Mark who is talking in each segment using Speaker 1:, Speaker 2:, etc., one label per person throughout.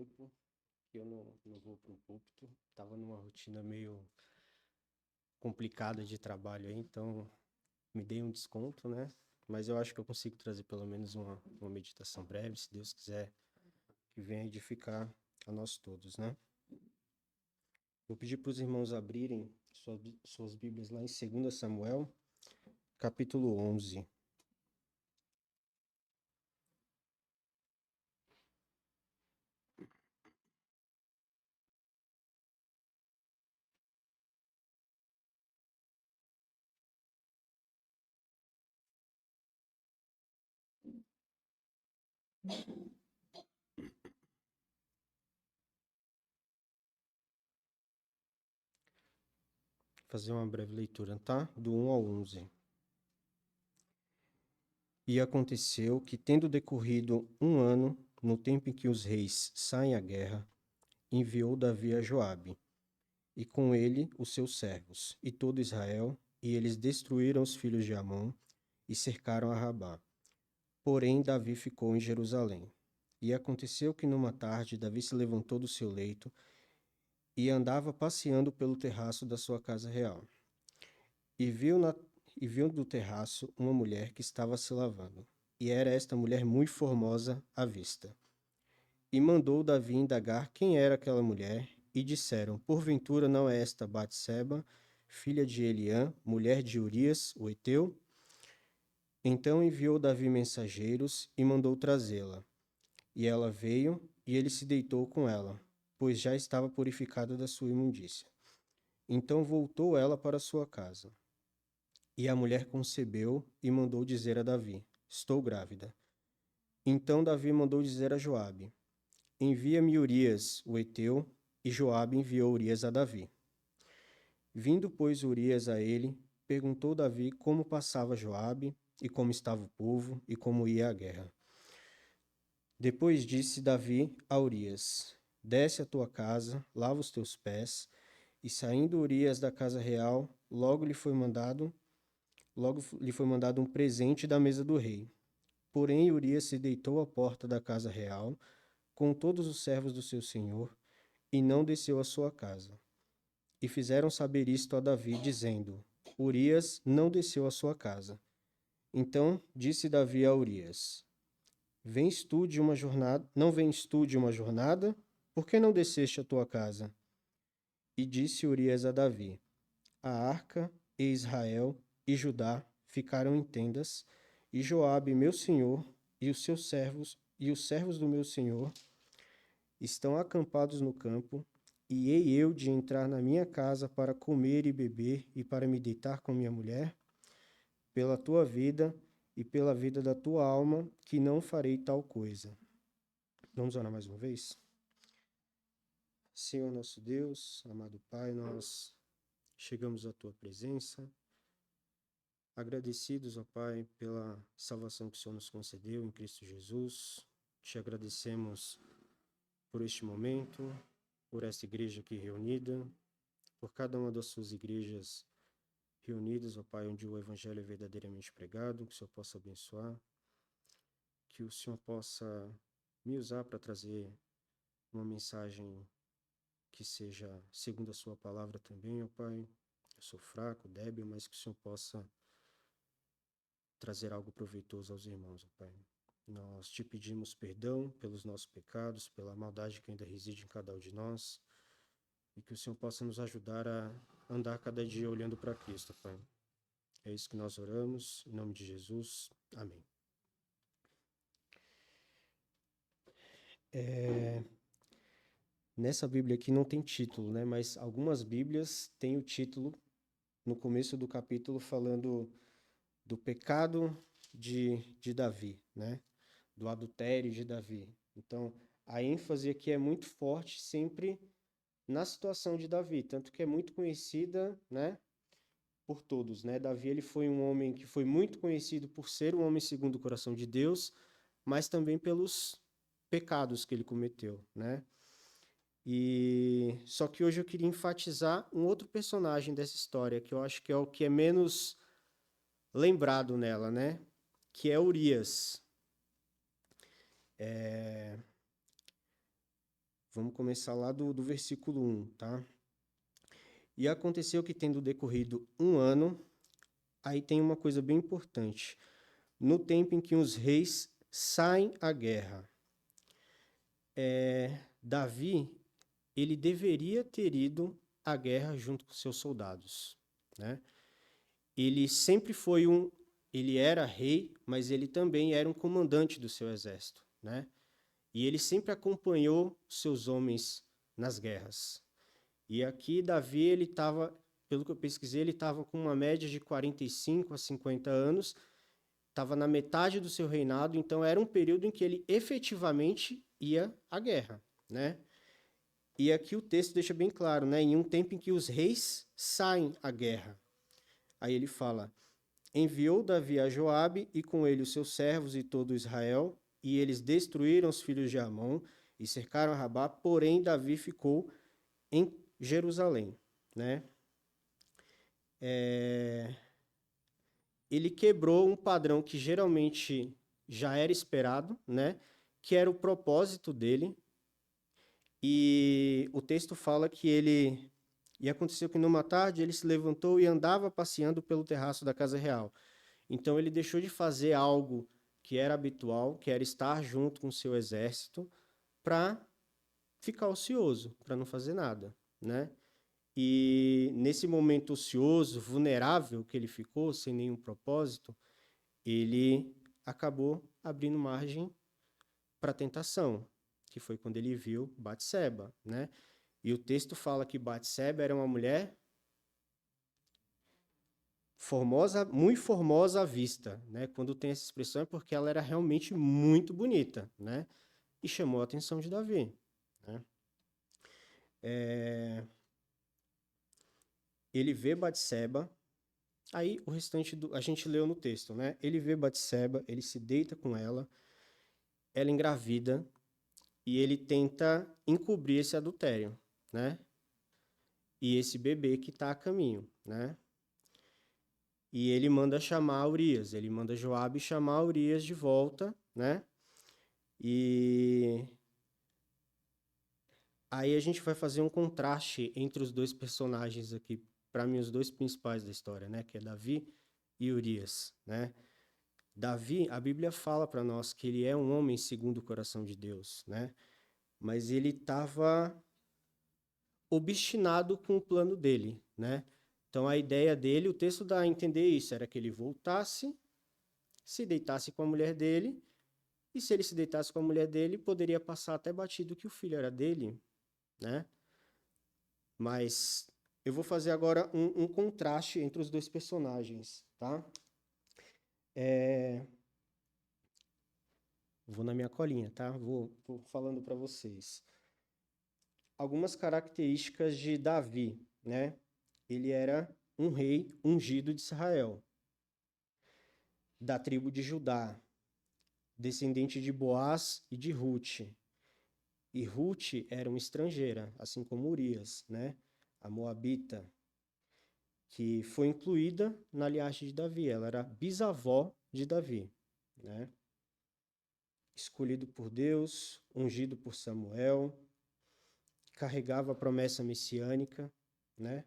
Speaker 1: tempo que eu não vou para o púlpito. Estava numa rotina meio complicada de trabalho aí, então me dei um desconto, né? Mas eu acho que eu consigo trazer pelo menos uma meditação breve, se Deus quiser, que venha edificar a nós todos, né? Vou pedir para os irmãos abrirem suas Bíblias lá em 2 Samuel, capítulo 11. Fazer uma breve leitura, tá? Do 1 ao 11. E aconteceu que, tendo decorrido um ano, no tempo em que os reis saem à guerra, enviou Davi a Joabe, e com ele os seus servos, e todo Israel, e eles destruíram os filhos de Amon, e cercaram a Rabá. Porém, Davi ficou em Jerusalém. E aconteceu que numa tarde Davi se levantou do seu leito, e andava passeando pelo terraço da sua casa real. E viu do terraço uma mulher que estava se lavando. E era esta mulher muito formosa à vista. E mandou Davi indagar quem era aquela mulher, e disseram: Porventura não é esta Batseba, filha de Eliã, mulher de Urias, o heteu? Então enviou Davi mensageiros e mandou trazê-la. E ela veio, e ele se deitou com ela, pois já estava purificada da sua imundícia. Então voltou ela para sua casa. E a mulher concebeu e mandou dizer a Davi: Estou grávida. Então Davi mandou dizer a Joabe: Envia-me Urias, o heteu, e Joabe enviou Urias a Davi. Vindo, pois, Urias a ele, perguntou Davi como passava Joabe, e como estava o povo, e como ia a guerra. Depois disse Davi a Urias: Desce à tua casa, lava os teus pés. E saindo Urias da casa real, logo lhe foi mandado um presente da mesa do rei. Porém, Urias se deitou à porta da casa real, com todos os servos do seu senhor, e não desceu à sua casa. E fizeram saber isto a Davi, dizendo: Urias não desceu à sua casa. Então disse Davi a Urias: Não vens tu de uma jornada? Por que não desceste à tua casa? E disse Urias a Davi: A arca e Israel e Judá ficaram em tendas, e Joabe, meu senhor, e os seus servos e os servos do meu senhor estão acampados no campo, e hei eu de entrar na minha casa para comer e beber e para me deitar com minha mulher? Pela tua vida e pela vida da tua alma, que não farei tal coisa. Vamos orar mais uma vez? Senhor nosso Deus, amado Pai, nós chegamos à tua presença, agradecidos, ó Pai, pela salvação que o Senhor nos concedeu em Cristo Jesus. Te agradecemos por este momento, por esta igreja aqui reunida, por cada uma das suas igrejas reunidas, ó Pai, onde o Evangelho é verdadeiramente pregado, que o Senhor possa abençoar, que o Senhor possa me usar para trazer uma mensagem que seja segundo a sua palavra também, ó Pai. Eu sou fraco, débil, mas que o Senhor possa trazer algo proveitoso aos irmãos, ó Pai. Nós te pedimos perdão pelos nossos pecados, pela maldade que ainda reside em cada um de nós, e que o Senhor possa nos ajudar a andar cada dia olhando para Cristo, Pai. É isso que nós oramos, em nome de Jesus. Amém. Nessa Bíblia aqui não tem título, né? Mas algumas Bíblias têm o título no começo do capítulo falando do pecado de Davi, né? Do adultério de Davi. Então, a ênfase aqui é muito forte sempre na situação de Davi, tanto que é muito conhecida, né, por todos, né? Davi, ele foi um homem que foi muito conhecido por ser um homem segundo o coração de Deus, mas também pelos pecados que ele cometeu, né? E só que hoje eu queria enfatizar um outro personagem dessa história, que eu acho que é o que é menos lembrado nela, né? Que é Urias. Vamos começar lá do versículo 1, tá? E aconteceu que, tendo decorrido um ano, aí tem uma coisa bem importante. No tempo em que os reis saem à guerra. Davi, ele deveria ter ido à guerra junto com seus soldados, né? Ele sempre foi ele era rei, mas ele também era um comandante do seu exército, né? E ele sempre acompanhou seus homens nas guerras. E aqui Davi, ele estava, pelo que eu pesquisei, ele estava com uma média de 45 a 50 anos, estava na metade do seu reinado, então era um período em que ele efetivamente ia à guerra, né? E aqui o texto deixa bem claro, né? Em um tempo em que os reis saem à guerra. Aí ele fala: enviou Davi a Joabe e com ele os seus servos e todo Israel, e eles destruíram os filhos de Amon e cercaram Rabá, porém Davi ficou em Jerusalém, né? Ele quebrou um padrão que geralmente já era esperado, né? Que era o propósito dele. E o texto fala que ele... E aconteceu que numa tarde ele se levantou e andava passeando pelo terraço da casa real. Então ele deixou de fazer algo que era habitual, que era estar junto com o seu exército, para ficar ocioso, para não fazer nada, né? E nesse momento ocioso, vulnerável que ele ficou, sem nenhum propósito, ele acabou abrindo margem para a tentação, que foi quando ele viu Batseba, né? E o texto fala que Batseba era uma mulher formosa, muito formosa à vista, né? Quando tem essa expressão é porque ela era realmente muito bonita, né? E chamou a atenção de Davi, né? Ele vê Batseba, aí o restante a gente leu no texto, né? Ele vê Batseba, ele se deita com ela engravida e ele tenta encobrir esse adultério, né? E esse bebê que está a caminho, né? E ele manda chamar Urias, ele manda Joabe chamar Urias de volta, né? E aí a gente vai fazer um contraste entre os dois personagens aqui, para mim os dois principais da história, né? Que é Davi e Urias, né? Davi, a Bíblia fala para nós que ele é um homem segundo o coração de Deus, né? Mas ele estava obstinado com o plano dele, né? Então a ideia dele, o texto dá a entender isso, era que ele voltasse, se deitasse com a mulher dele, e se ele se deitasse com a mulher dele, poderia passar até batido que o filho era dele, né? Mas eu vou fazer agora um contraste entre os dois personagens, tá? Vou na minha colinha, tá? Vou falando para vocês. Algumas características de Davi, né? Ele era um rei ungido de Israel, da tribo de Judá, descendente de Boaz e de Ruth. E Ruth era uma estrangeira, assim como Urias, né? A moabita, que foi incluída na linhagem de Davi. Ela era bisavó de Davi, né? Escolhido por Deus, ungido por Samuel, carregava a promessa messiânica, né?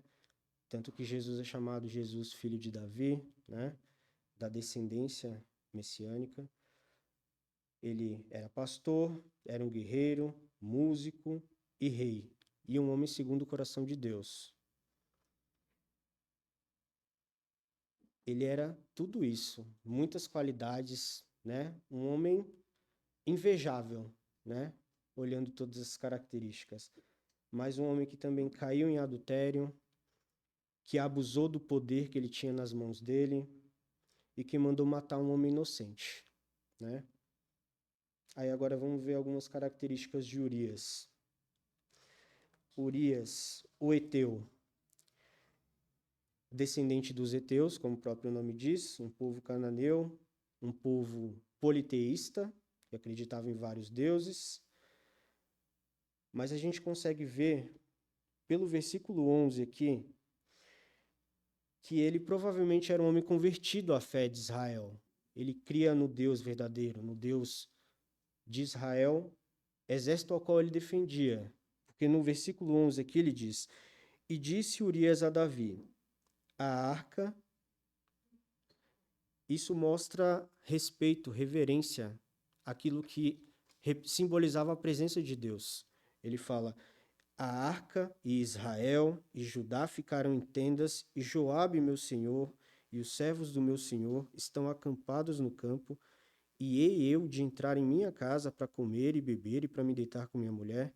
Speaker 1: Tanto que Jesus é chamado Jesus, filho de Davi, né? Da descendência messiânica. Ele era pastor, era um guerreiro, músico e rei, e um homem segundo o coração de Deus. Ele era tudo isso, muitas qualidades, né? Um homem invejável, né? Olhando todas essas características. Mas um homem que também caiu em adultério, que abusou do poder que ele tinha nas mãos dele e que mandou matar um homem inocente, né? Aí agora vamos ver algumas características de Urias. Urias, o Eteu, descendente dos Eteus, como o próprio nome diz, um povo cananeu, um povo politeísta, que acreditava em vários deuses. Mas a gente consegue ver, pelo versículo 11 aqui, que ele provavelmente era um homem convertido à fé de Israel. Ele cria no Deus verdadeiro, no Deus de Israel, exército ao qual ele defendia. Porque no versículo 11 aqui ele diz: E disse Urias a Davi, a arca. Isso mostra respeito, reverência, aquilo que simbolizava a presença de Deus. Ele fala: a arca e Israel e Judá ficaram em tendas, e Joabe, meu senhor, e os servos do meu senhor estão acampados no campo, e hei eu de entrar em minha casa para comer e beber e para me deitar com minha mulher,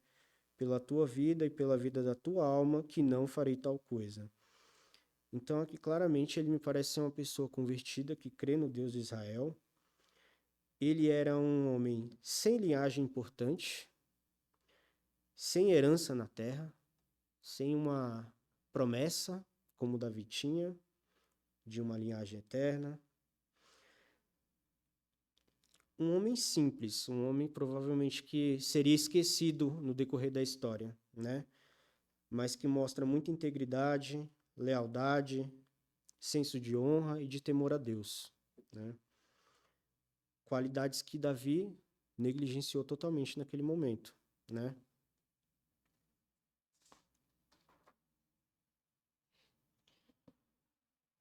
Speaker 1: pela tua vida e pela vida da tua alma, que não farei tal coisa. Então, aqui claramente ele me parece ser uma pessoa convertida, que crê no Deus de Israel. Ele era um homem sem linhagem importante, sem herança na terra, sem uma promessa, como Davi tinha, de uma linhagem eterna. Um homem simples, um homem provavelmente que seria esquecido no decorrer da história, né? Mas que mostra muita integridade, lealdade, senso de honra e de temor a Deus, né? Qualidades que Davi negligenciou totalmente naquele momento, né?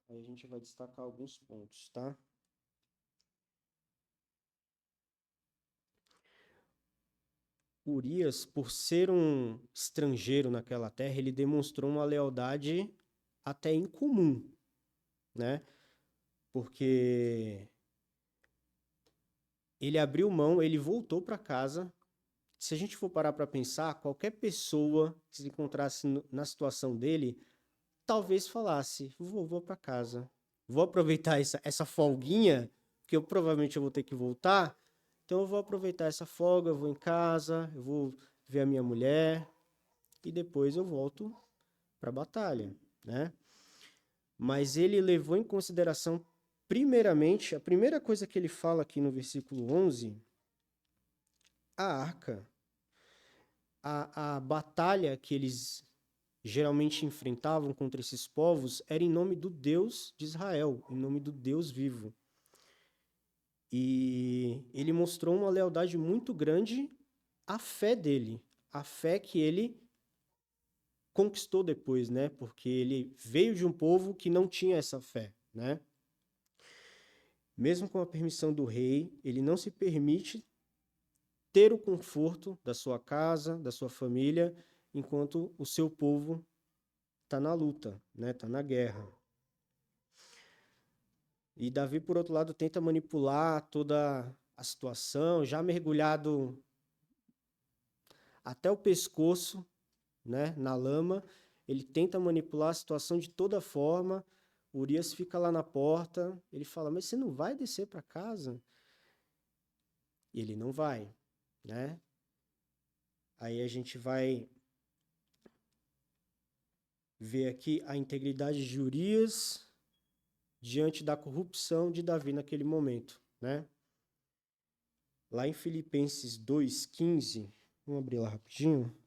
Speaker 1: Aí a gente vai destacar alguns pontos, tá? Urias, por ser um estrangeiro naquela terra, ele demonstrou uma lealdade até incomum, né? Porque ele abriu mão, ele voltou para casa. Se a gente for parar para pensar, qualquer pessoa que se encontrasse na situação dele, talvez falasse: vou para casa, vou aproveitar essa folguinha, que eu provavelmente vou ter que voltar, então eu vou aproveitar essa folga, eu vou em casa, eu vou ver a minha mulher e depois eu volto para a batalha, né? Mas ele levou em consideração, primeiramente, a primeira coisa que ele fala aqui no versículo 11, a arca. A batalha que eles geralmente enfrentavam contra esses povos era em nome do Deus de Israel, em nome do Deus vivo. E ele mostrou uma lealdade muito grande à fé dele, a fé que ele conquistou depois, né? Porque ele veio de um povo que não tinha essa fé, né? Mesmo com a permissão do rei, ele não se permite ter o conforto da sua casa, da sua família, enquanto o seu povo está na luta, né? Está na guerra. E Davi, por outro lado, tenta manipular toda a situação, já mergulhado até o pescoço, né, na lama. Ele tenta manipular a situação de toda forma. Urias fica lá na porta. Ele fala: mas você não vai descer para casa? E ele não vai, né? Aí a gente vai ver aqui a integridade de Urias diante da corrupção de Davi naquele momento, né? Lá em Filipenses 2:15, vamos abrir lá rapidinho.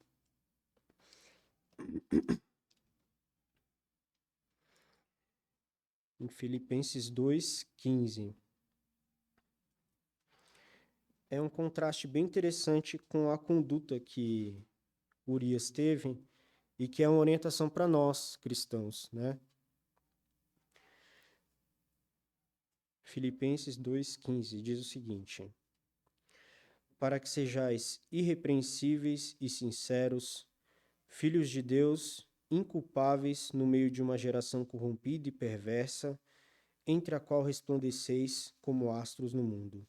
Speaker 1: Em Filipenses 2:15. É um contraste bem interessante com a conduta que Urias teve e que é uma orientação para nós, cristãos, né? Filipenses 2:15 diz o seguinte: para que sejais irrepreensíveis e sinceros, filhos de Deus, inculpáveis no meio de uma geração corrompida e perversa, entre a qual resplandeceis como astros no mundo.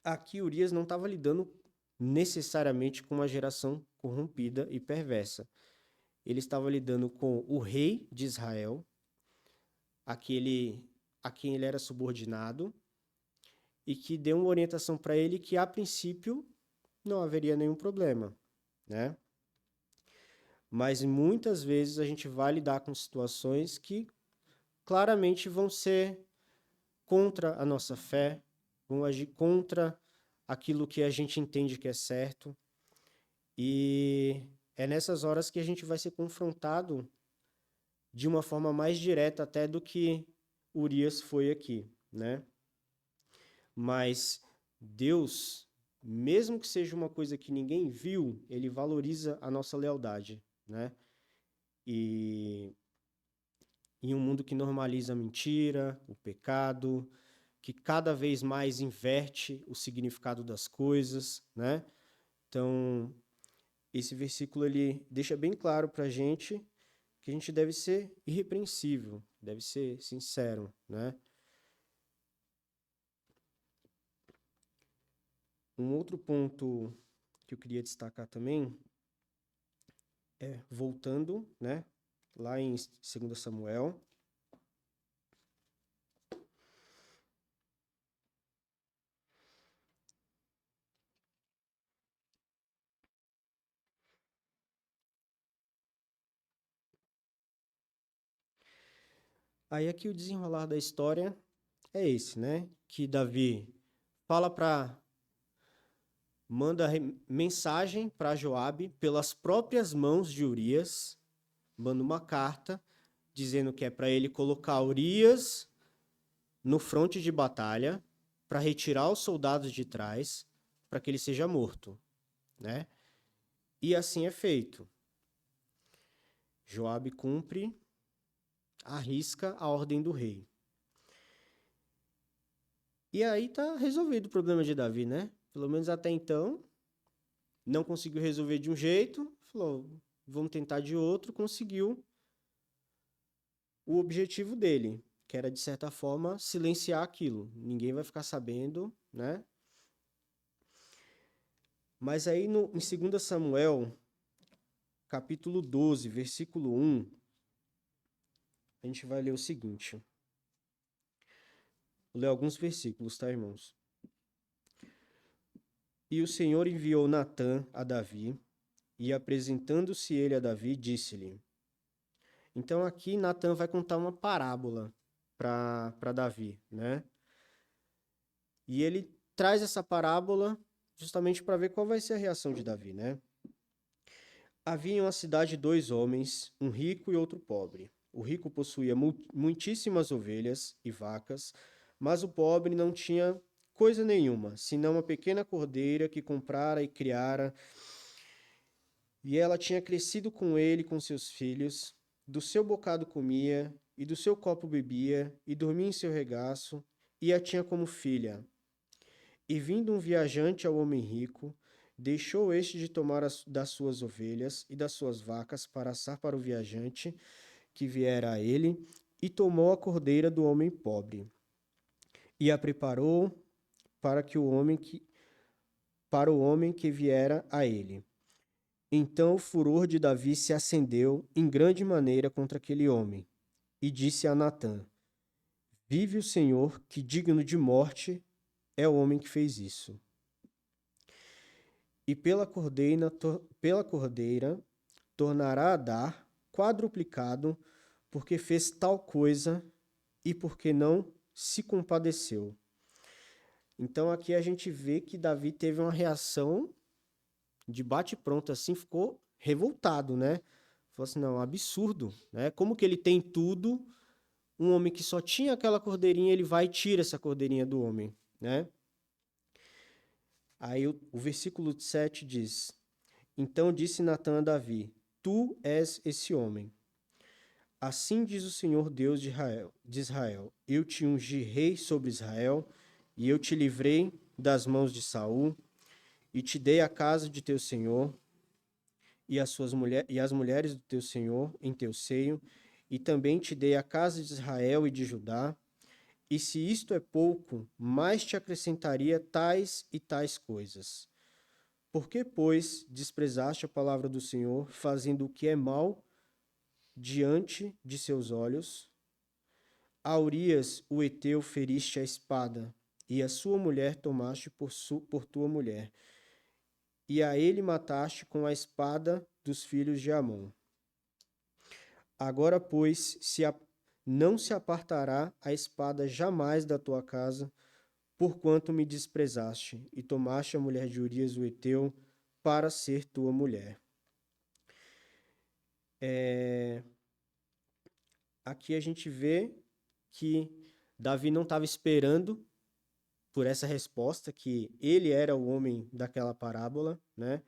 Speaker 1: Aqui Urias não estava lidando necessariamente com uma geração corrompida e perversa. Ele estava lidando com o rei de Israel, aquele a quem ele era subordinado, e que deu uma orientação para ele que, a princípio, não haveria nenhum problema, né? Mas muitas vezes a gente vai lidar com situações que claramente vão ser contra a nossa fé, vão agir contra aquilo que a gente entende que é certo. E é nessas horas que a gente vai ser confrontado de uma forma mais direta até do que Urias foi aqui, né? Mas Deus mesmo que seja uma coisa que ninguém viu, ele valoriza a nossa lealdade, né? E em um mundo que normaliza a mentira, o pecado, que cada vez mais inverte o significado das coisas, né? Então, esse versículo ele deixa bem claro para a gente que a gente deve ser irrepreensível, deve ser sincero, né? Um outro ponto que eu queria destacar também é, voltando, né, lá em 2 Samuel, aí aqui o desenrolar da história é esse, né, que Davi fala para manda mensagem para Joabe pelas próprias mãos de Urias, manda uma carta dizendo que é para ele colocar Urias no fronte de batalha para retirar os soldados de trás para que ele seja morto, né? E assim é feito. Joabe cumpre, arrisca a ordem do rei. E aí tá resolvido o problema de Davi, né? Pelo menos até então, não conseguiu resolver de um jeito, falou, vamos tentar de outro, conseguiu o objetivo dele, que era, de certa forma, silenciar aquilo. Ninguém vai ficar sabendo, né? Mas aí em 2 Samuel, capítulo 12, versículo 1, a gente vai ler o seguinte. Vou ler alguns versículos, tá, irmãos? E o Senhor enviou Natã a Davi, e apresentando-se ele a Davi, disse-lhe. Então aqui Natã vai contar uma parábola para Davi, né? E ele traz essa parábola justamente para ver qual vai ser a reação de Davi, né? Havia em uma cidade dois homens, um rico e outro pobre. O rico possuía muitíssimas ovelhas e vacas, mas o pobre não tinha coisa nenhuma, senão uma pequena cordeira que comprara e criara, e ela tinha crescido com ele e com seus filhos. Do seu bocado comia, e do seu copo bebia, e dormia em seu regaço, e a tinha como filha. E vindo um viajante ao homem rico, deixou este de tomar das suas ovelhas e das suas vacas para assar para o viajante que viera a ele, e tomou a cordeira do homem pobre, e a preparou para que para o homem que viera a ele. Então o furor de Davi se acendeu em grande maneira contra aquele homem, e disse a Natã: Vive o Senhor, que digno de morte é o homem que fez isso. E pela cordeira tornará a dar quadruplicado, porque fez tal coisa e porque não se compadeceu. Então aqui a gente vê que Davi teve uma reação de bate-pronto, assim, ficou revoltado, né? Falou assim, não, absurdo, né? Como que ele tem tudo, um homem que só tinha aquela cordeirinha, ele vai e tira essa cordeirinha do homem, né? Aí o versículo 7 diz, Então disse Natã a Davi, Tu és esse homem. Assim diz o Senhor Deus de Israel, Eu te ungi rei sobre Israel, e eu te livrei das mãos de Saul, e te dei a casa de teu senhor, e as mulheres do teu senhor em teu seio, e também te dei a casa de Israel e de Judá, e se isto é pouco, mais te acrescentaria tais e tais coisas. Por que, pois, desprezaste a palavra do Senhor, fazendo o que é mal diante de seus olhos? A Urias, o heteu, feriste a espada, e a sua mulher tomaste por tua mulher, e a ele mataste com a espada dos filhos de Amon. Agora, pois, não se apartará a espada jamais da tua casa, porquanto me desprezaste, e tomaste a mulher de Urias, o heteu, para ser tua mulher. Aqui a gente vê que Davi não estava esperando por essa resposta que ele era o homem daquela parábola, né?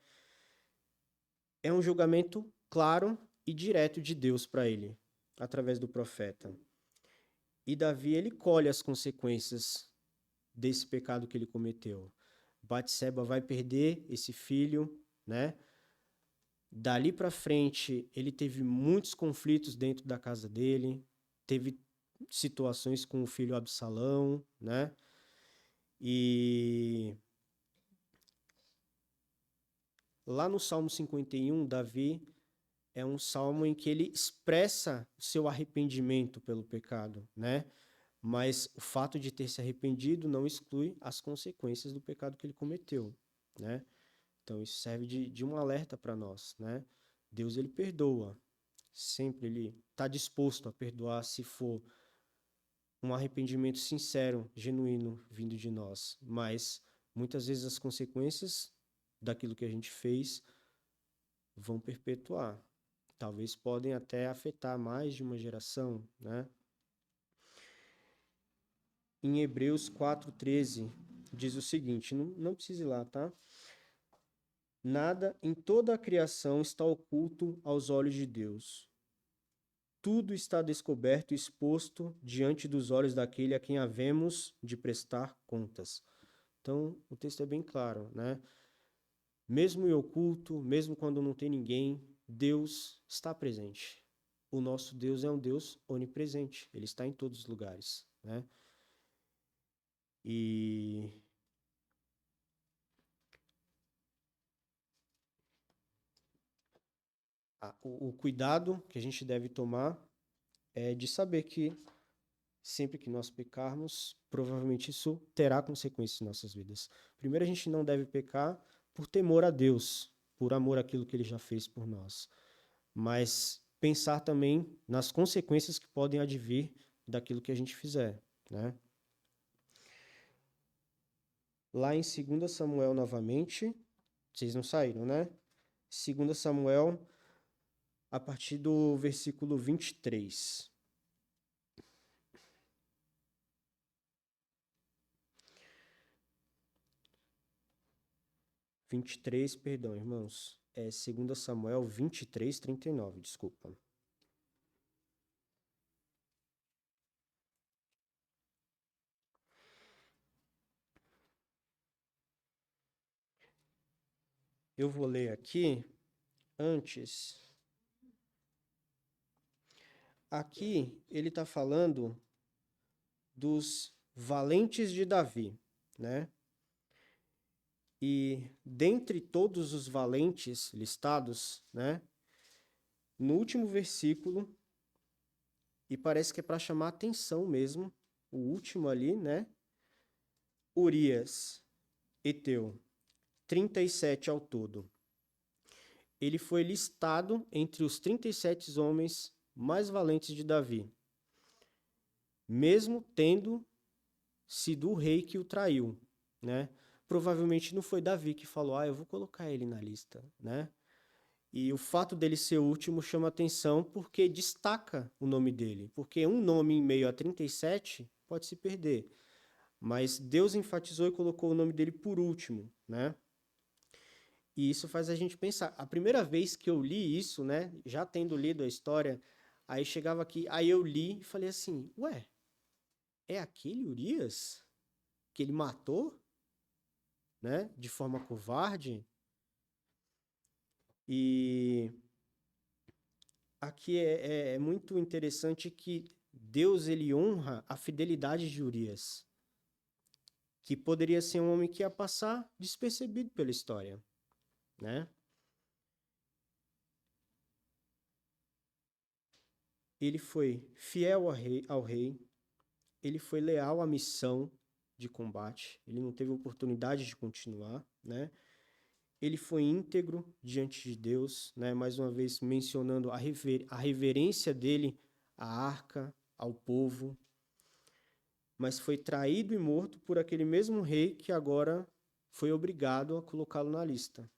Speaker 1: É um julgamento claro e direto de Deus para ele, através do profeta. E Davi, ele colhe as consequências desse pecado que ele cometeu. Batseba vai perder esse filho, né? Dali para frente, ele teve muitos conflitos dentro da casa dele, teve situações com o filho Absalão, né? E lá no Salmo 51, Davi é um salmo em que ele expressa o seu arrependimento pelo pecado, né? Mas o fato de ter se arrependido não exclui as consequências do pecado que ele cometeu, né? Então isso serve de um alerta para nós, né? Deus, ele perdoa, sempre ele está disposto a perdoar se for um arrependimento sincero, genuíno, vindo de nós. Mas muitas vezes as consequências daquilo que a gente fez vão perpetuar. Talvez podem até afetar mais de uma geração, né? Em Hebreus 4:13 diz o seguinte, não precisa ir lá, tá? Nada em toda a criação está oculto aos olhos de Deus. Tudo está descoberto e exposto diante dos olhos daquele a quem havemos de prestar contas. Então, o texto é bem claro, né? Mesmo em oculto, mesmo quando não tem ninguém, Deus está presente. O nosso Deus é um Deus onipresente, ele está em todos os lugares, né? E o cuidado que a gente deve tomar é de saber que sempre que nós pecarmos, provavelmente isso terá consequências em nossas vidas. Primeiro, a gente não deve pecar por temor a Deus, por amor àquilo que ele já fez por nós, mas pensar também nas consequências que podem advir daquilo que a gente fizer, né? Lá em 2 Samuel novamente, vocês não saíram, né? 2 Samuel, a partir do versículo 23. 23, perdão, irmãos. É 2 Samuel 23, 39, desculpa. Eu vou ler aqui antes. Aqui ele está falando dos valentes de Davi, né? E dentre todos os valentes listados, né? No último versículo, e parece que é para chamar atenção mesmo, o último ali, né? Urias, Eteu, 37 ao todo. Ele foi listado entre os 37 homens mais valentes de Davi, mesmo tendo sido o rei que o traiu, né? Provavelmente não foi Davi que falou, eu vou colocar ele na lista, né? E o fato dele ser o último chama atenção porque destaca o nome dele, porque um nome em meio a 37 pode se perder, mas Deus enfatizou e colocou o nome dele por último, né? E isso faz a gente pensar. A primeira vez que eu li isso, né, já tendo lido a história, aí chegava aqui, aí eu li e falei assim, ué, é aquele Urias que ele matou, né, de forma covarde? E aqui é muito interessante que Deus, ele honra a fidelidade de Urias, que poderia ser um homem que ia passar despercebido pela história, né? Ele foi fiel ao rei, ele foi leal à missão de combate, ele não teve oportunidade de continuar, né? Ele foi íntegro diante de Deus, né? Mais uma vez mencionando a reverência dele à arca, ao povo, mas foi traído e morto por aquele mesmo rei que agora foi obrigado a colocá-lo na lista.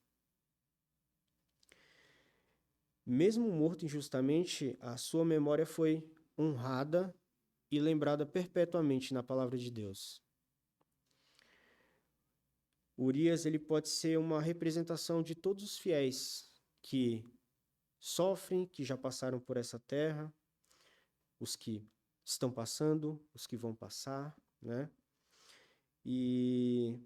Speaker 1: Mesmo morto injustamente, a sua memória foi honrada e lembrada perpetuamente na palavra de Deus. Urias ele pode ser uma representação de todos os fiéis que sofrem, que já passaram por essa terra, os que estão passando, os que vão passar, né? E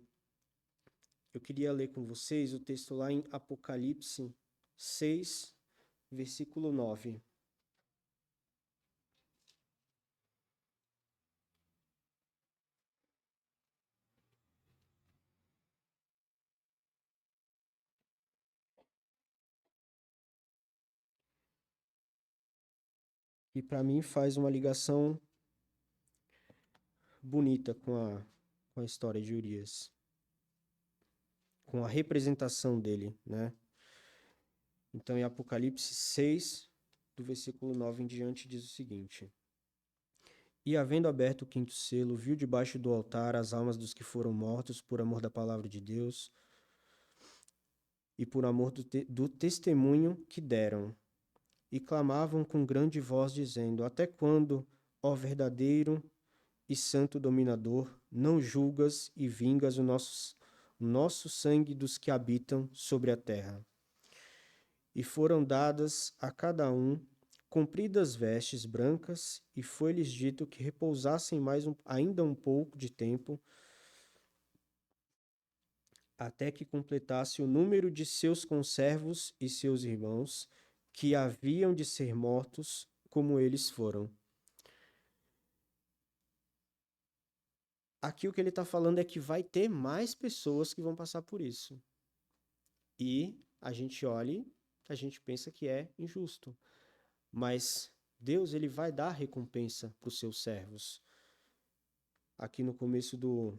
Speaker 1: eu queria ler com vocês o texto lá em Apocalipse 6, versículo 9. E para mim faz uma ligação bonita com a história de Urias, com a representação dele, né? Então, em Apocalipse 6, do versículo 9 em diante, diz o seguinte: E havendo aberto o quinto selo, viu debaixo do altar as almas dos que foram mortos por amor da palavra de Deus e por amor do testemunho que deram. E clamavam com grande voz, dizendo: Até quando, ó verdadeiro e santo dominador, não julgas e vingas o nosso sangue dos que habitam sobre a terra? E foram dadas a cada um compridas vestes brancas, e foi-lhes dito que repousassem ainda um pouco de tempo, até que completasse o número de seus conservos e seus irmãos, que haviam de ser mortos como eles foram. Aqui o que ele está falando é que vai ter mais pessoas que vão passar por isso. E a gente olha, a gente pensa que é injusto. Mas Deus ele vai dar recompensa para os seus servos. Aqui no começo do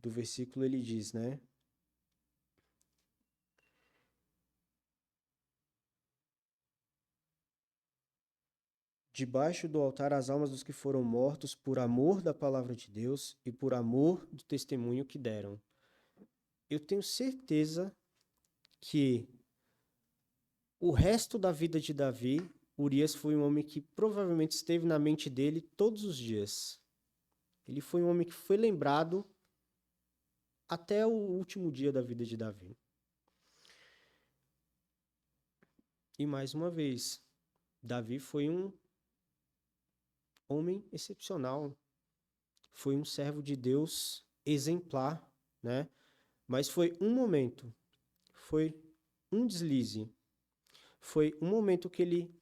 Speaker 1: versículo ele diz, né? Debaixo do altar as almas dos que foram mortos por amor da palavra de Deus e por amor do testemunho que deram. Eu tenho certeza que o resto da vida de Davi, Urias foi um homem que provavelmente esteve na mente dele todos os dias. Ele foi um homem que foi lembrado até o último dia da vida de Davi. E mais uma vez, Davi foi um homem excepcional, foi um servo de Deus exemplar, né? Mas foi um momento, foi um deslize, foi um momento que ele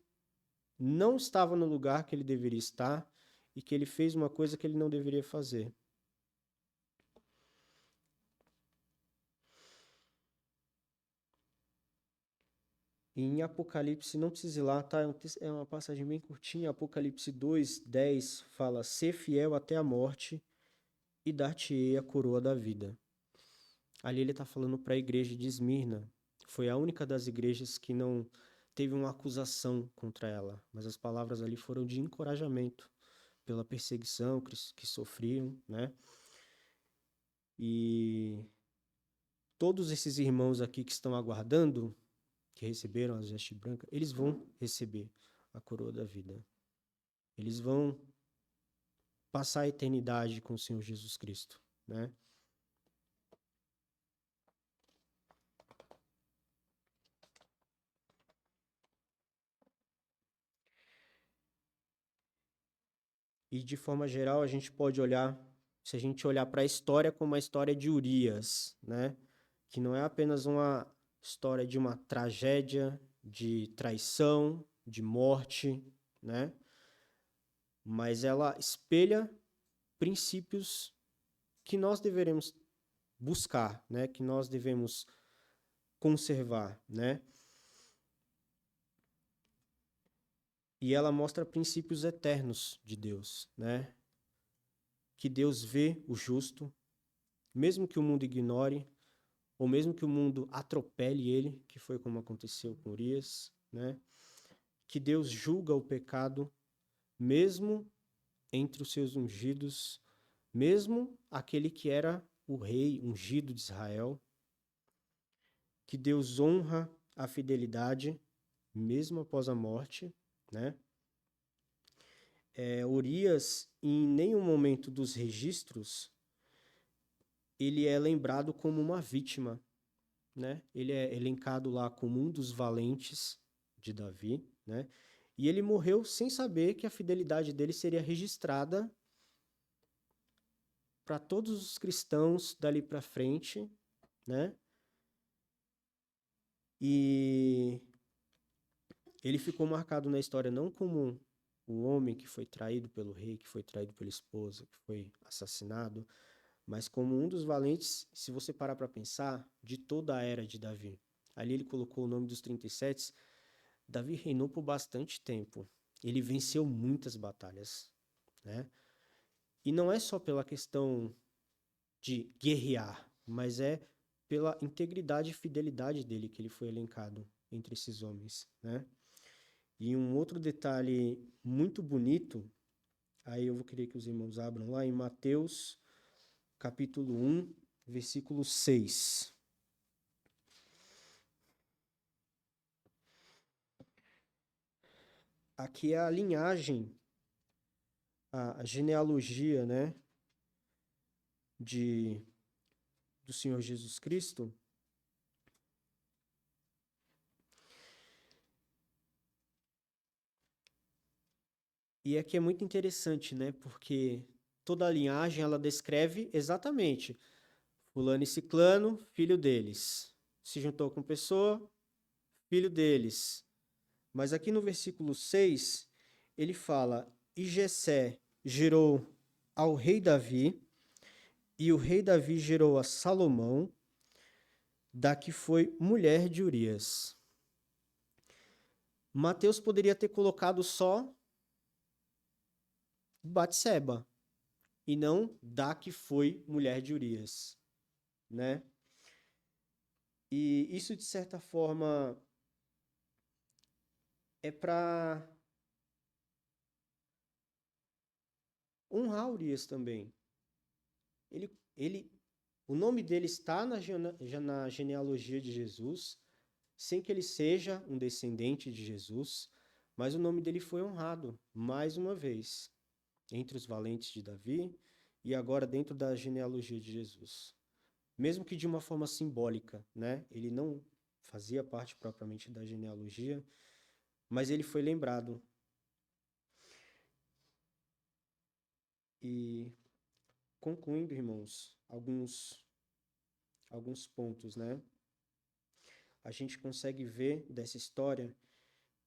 Speaker 1: não estava no lugar que ele deveria estar e que ele fez uma coisa que ele não deveria fazer. E em Apocalipse, não precisa ir lá, tá? É uma passagem bem curtinha. Apocalipse 2, 10 fala: Ser fiel até a morte e dar-te-ei a coroa da vida. Ali ele está falando para a igreja de Esmirna. Foi a única das igrejas que não teve uma acusação contra ela, mas as palavras ali foram de encorajamento pela perseguição que sofriam, né? E todos esses irmãos aqui que estão aguardando, que receberam as vestes brancas, eles vão receber a coroa da vida. Eles vão passar a eternidade com o Senhor Jesus Cristo, né? E de forma geral, a gente pode olhar, se a gente olhar para a história como a história de Urias, né? Que não é apenas uma história de uma tragédia, de traição, de morte, né? Mas ela espelha princípios que nós deveremos buscar, né? Que nós devemos conservar, né? E ela mostra princípios eternos de Deus, né? Que Deus vê o justo, mesmo que o mundo ignore, ou mesmo que o mundo atropele ele, que foi como aconteceu com Urias, né? Que Deus julga o pecado, mesmo entre os seus ungidos, mesmo aquele que era o rei ungido de Israel, que Deus honra a fidelidade, mesmo após a morte, né? Urias, em nenhum momento dos registros, ele é lembrado como uma vítima, né? Ele é elencado lá como um dos valentes de Davi, né? E ele morreu sem saber que a fidelidade dele seria registrada para todos os cristãos dali para frente, né? E ele ficou marcado na história não como um homem que foi traído pelo rei, que foi traído pela esposa, que foi assassinado, mas como um dos valentes, se você parar para pensar, de toda a era de Davi. Ali ele colocou o nome dos 37. Davi reinou por bastante tempo. Ele venceu muitas batalhas, né? E não é só pela questão de guerrear, mas é pela integridade e fidelidade dele que ele foi elencado entre esses homens, né? E um outro detalhe muito bonito, aí eu vou querer que os irmãos abram lá em Mateus, capítulo 1, versículo 6. Aqui é a linhagem, a genealogia, né, do Senhor Jesus Cristo. E aqui é muito interessante, né, porque toda a linhagem ela descreve exatamente fulano e ciclano, filho deles. Se juntou com pessoa, filho deles. Mas aqui no versículo 6, ele fala: E Jessé gerou ao rei Davi, e o rei Davi gerou a Salomão, da que foi mulher de Urias. Mateus poderia ter colocado só Batseba, e não da que foi mulher de Urias, né? E isso, de certa forma, é para honrar Urias também. Ele, o nome dele está na genealogia de Jesus, sem que ele seja um descendente de Jesus, mas o nome dele foi honrado mais uma vez entre os valentes de Davi e agora dentro da genealogia de Jesus. Mesmo que de uma forma simbólica, né? Ele não fazia parte propriamente da genealogia, mas ele foi lembrado. E concluindo, irmãos, alguns pontos, né? A gente consegue ver dessa história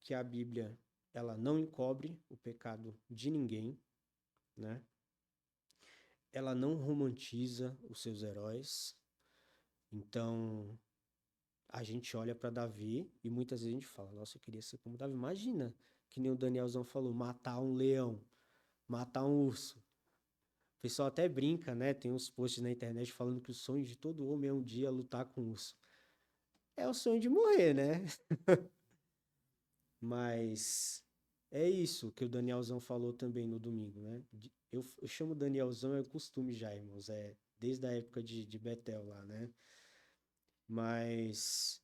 Speaker 1: que a Bíblia ela não encobre o pecado de ninguém, né? Ela não romantiza os seus heróis. Então, a gente olha para Davi e muitas vezes a gente fala: nossa, eu queria ser como Davi. Imagina, que nem o Danielzão falou, matar um leão, matar um urso. O pessoal até brinca, né? Tem uns posts na internet falando que o sonho de todo homem é um dia lutar com um urso. É o sonho de morrer, né? Mas é isso que o Danielzão falou também no domingo, né? Eu chamo Danielzão, é costume já, irmãos. É desde a época de Betel lá, né? Mas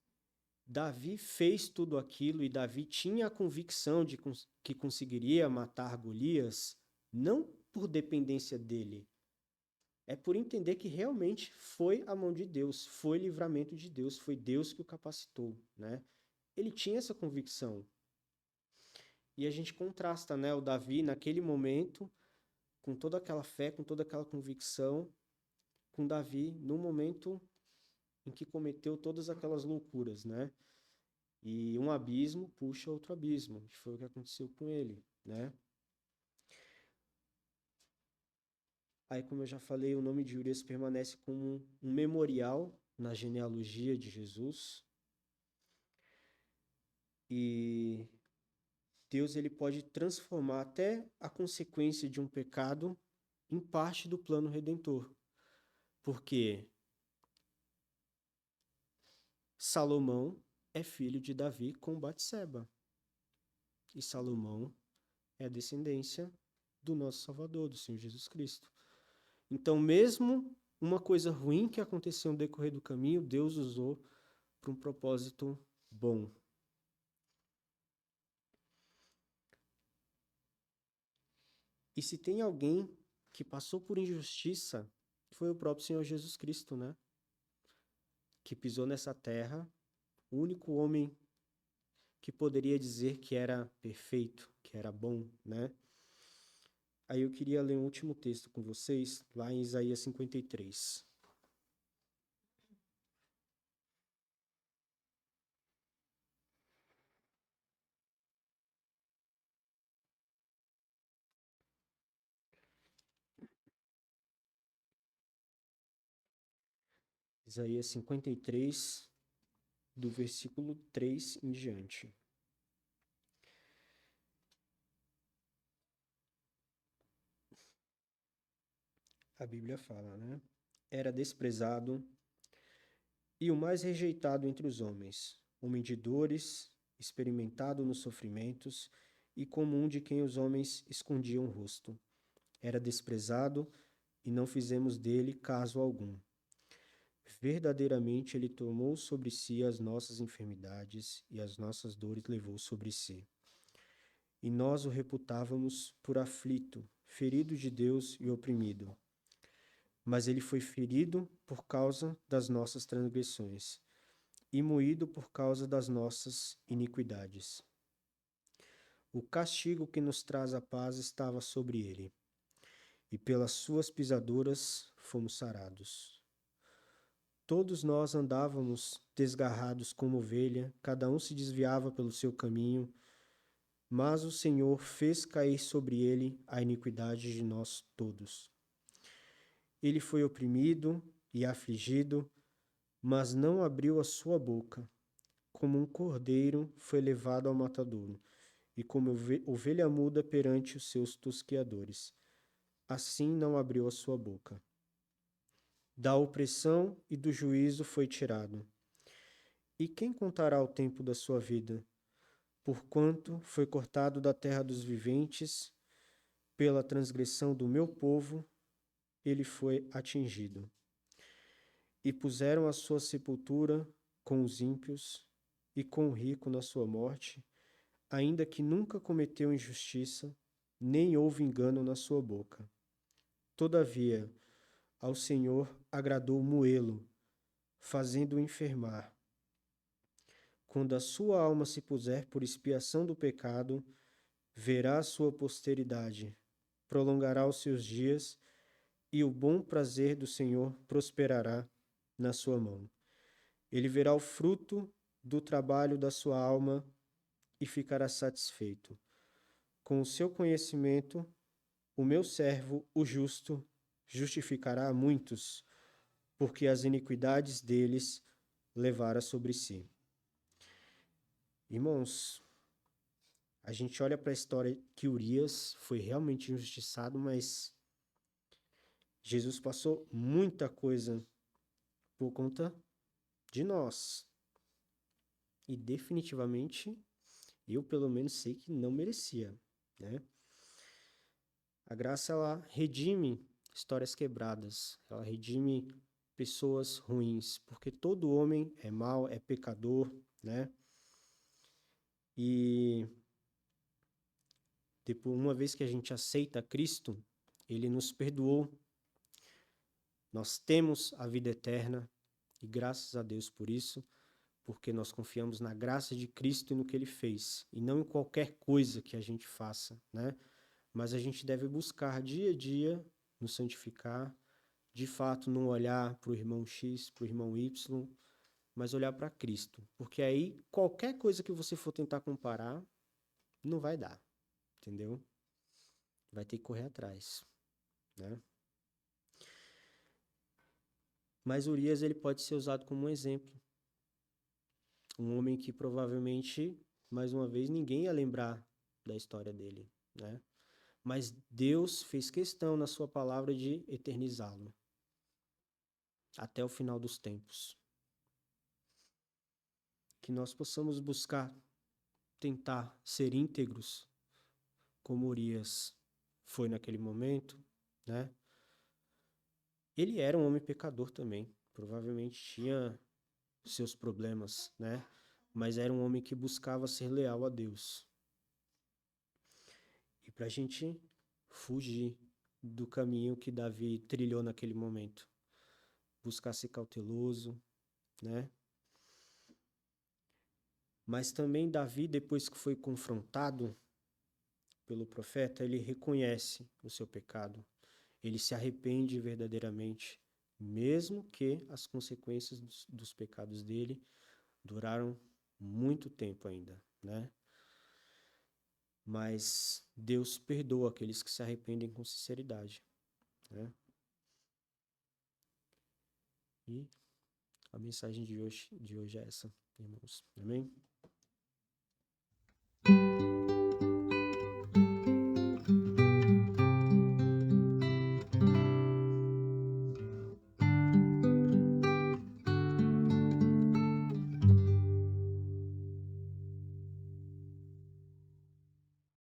Speaker 1: Davi fez tudo aquilo e Davi tinha a convicção de que conseguiria matar Golias, não por dependência dele, é por entender que realmente foi a mão de Deus, foi livramento de Deus, foi Deus que o capacitou, né? Ele tinha essa convicção. E a gente contrasta, né, o Davi naquele momento, com toda aquela fé, com toda aquela convicção, com Davi no momento em que cometeu todas aquelas loucuras, né? E um abismo puxa outro abismo, que foi o que aconteceu com ele, né? Aí, como eu já falei, o nome de Urias permanece como um memorial na genealogia de Jesus. E Deus ele pode transformar até a consequência de um pecado em parte do plano redentor. Porque Salomão é filho de Davi com Batseba. E Salomão é a descendência do nosso Salvador, do Senhor Jesus Cristo. Então, mesmo uma coisa ruim que aconteceu no decorrer do caminho, Deus usou para um propósito bom. E se tem alguém que passou por injustiça, foi o próprio Senhor Jesus Cristo, né? Que pisou nessa terra, o único homem que poderia dizer que era perfeito, que era bom, né? Aí eu queria ler um último texto com vocês, lá em Isaías 53. Isaías 53, do versículo 3 em diante. A Bíblia fala, né? Era desprezado e o mais rejeitado entre os homens, homem de dores, experimentado nos sofrimentos e comum de quem os homens escondiam o rosto. Era desprezado e não fizemos dele caso algum. Verdadeiramente ele tomou sobre si as nossas enfermidades e as nossas dores levou sobre si. E nós o reputávamos por aflito, ferido de Deus e oprimido. Mas ele foi ferido por causa das nossas transgressões e moído por causa das nossas iniquidades. O castigo que nos traz a paz estava sobre ele, e pelas suas pisaduras fomos sarados. Todos nós andávamos desgarrados como ovelha, cada um se desviava pelo seu caminho, mas o Senhor fez cair sobre ele a iniquidade de nós todos. Ele foi oprimido e afligido, mas não abriu a sua boca. Como um cordeiro foi levado ao matadouro, e como ovelha muda perante os seus tosqueadores. Assim não abriu a sua boca. Da opressão e do juízo foi tirado. E quem contará o tempo da sua vida? Porquanto foi cortado da terra dos viventes, pela transgressão do meu povo, ele foi atingido. E puseram a sua sepultura com os ímpios e com o rico na sua morte, ainda que nunca cometeu injustiça, nem houve engano na sua boca. Todavia, ao Senhor agradou moê-lo, fazendo-o enfermar. Quando a sua alma se puser por expiação do pecado, verá a sua posteridade, prolongará os seus dias, e o bom prazer do Senhor prosperará na sua mão. Ele verá o fruto do trabalho da sua alma e ficará satisfeito. Com o seu conhecimento, o meu servo, o justo, justificará a muitos, porque as iniquidades deles levara sobre si. Irmãos, a gente olha para a história que Urias foi realmente injustiçado, mas Jesus passou muita coisa por conta de nós. E definitivamente, eu pelo menos sei que não merecia, né? A graça, ela redime histórias quebradas, ela redime pessoas ruins, porque todo homem é mau, é pecador, né? E depois, uma vez que a gente aceita Cristo, ele nos perdoou. Nós temos a vida eterna e graças a Deus por isso, porque nós confiamos na graça de Cristo e no que ele fez, e não em qualquer coisa que a gente faça, né? Mas a gente deve buscar dia a dia nos santificar, de fato não olhar para o irmão X, para o irmão Y, mas olhar para Cristo, porque aí qualquer coisa que você for tentar comparar, não vai dar, entendeu? Vai ter que correr atrás, né? Mas Urias, ele pode ser usado como um exemplo. Um homem que provavelmente, mais uma vez, ninguém ia lembrar da história dele, né? Mas Deus fez questão na sua palavra de eternizá-lo até o final dos tempos. Que nós possamos buscar, tentar ser íntegros, como Urias foi naquele momento, né? Ele era um homem pecador também, provavelmente tinha seus problemas, né? Mas era um homem que buscava ser leal a Deus. E para a gente fugir do caminho que Davi trilhou naquele momento. Buscar ser cauteloso, né? Mas também Davi, depois que foi confrontado pelo profeta, ele reconhece o seu pecado. Ele se arrepende verdadeiramente, mesmo que as consequências dos pecados dele duraram muito tempo ainda, né? Mas Deus perdoa aqueles que se arrependem com sinceridade, né? E a mensagem de hoje é essa, irmãos. Amém?